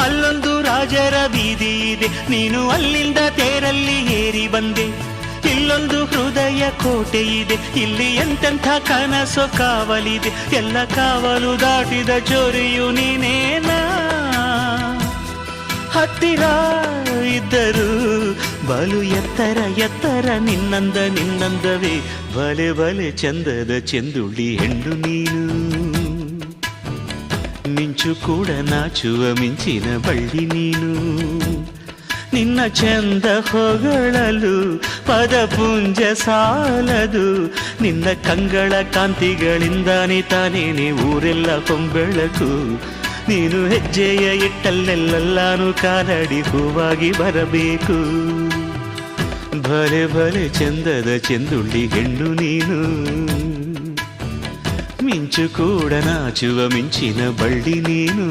ಅಲ್ಲೊಂದು ರಾಜರ ಬೀದಿ ಇದೆ, ನೀನು ಅಲ್ಲಿಂದ ತೇರಲ್ಲಿ ಏರಿ ಬಂದೆ. ಇಲ್ಲೊಂದು ಹೃದಯ ಕೋಟೆ ಇದೆ, ಇಲ್ಲಿ ಎಂತೆಂಥ ಕನಸು ಕಾವಲಿದೆ. ಎಲ್ಲ ಕಾವಲು ದಾಟಿದ ಚೋರಿಯು ನೀನೇನಾ. ಹತ್ತಿರ ಇದ್ದರು ಬಲು ಎತ್ತರ ಎತ್ತರ ನಿನ್ನಂದವೇ. ಬಲೆ ಬಲೆ ಚಂದದ ಚೆಂದುಳ್ಳಿ ಹೆಣ್ಣು ನೀನು. ಮಿಂಚು ಕೂಡ ನಾಚುವ ಮಿಂಚಿನ ಬಳ್ಳಿ ನೀನು. ನಿನ್ನ ಚಂದ ಹೊಗಳಲು ಪದಪುಂಜ ಸಾಲದು. ನಿನ್ನ ಕಂಗಳ ಕಾಂತಿಗಳಿಂದಾನೆ ತಾನೇನೆ ಊರೆಲ್ಲ ಹೊಂಬೆಳಕು. ನೀನು ಹೆಜ್ಜೆಯ ಇಟ್ಟಲ್ಲೆಲ್ಲಾನು ಕಾಲಡಿ ಹೂವಾಗಿ ಬರಬೇಕು. ಭಲೆ ಭಲೆ ಚಂದದ ಚೆಂದುಳ್ಳಿ ಹೆಣ್ಣು ನೀನು. ಮಿಂಚು ಕೂಡ ನಾಚುವ ಮಿಂಚಿನ ಬಳ್ಳಿ ನೀನು.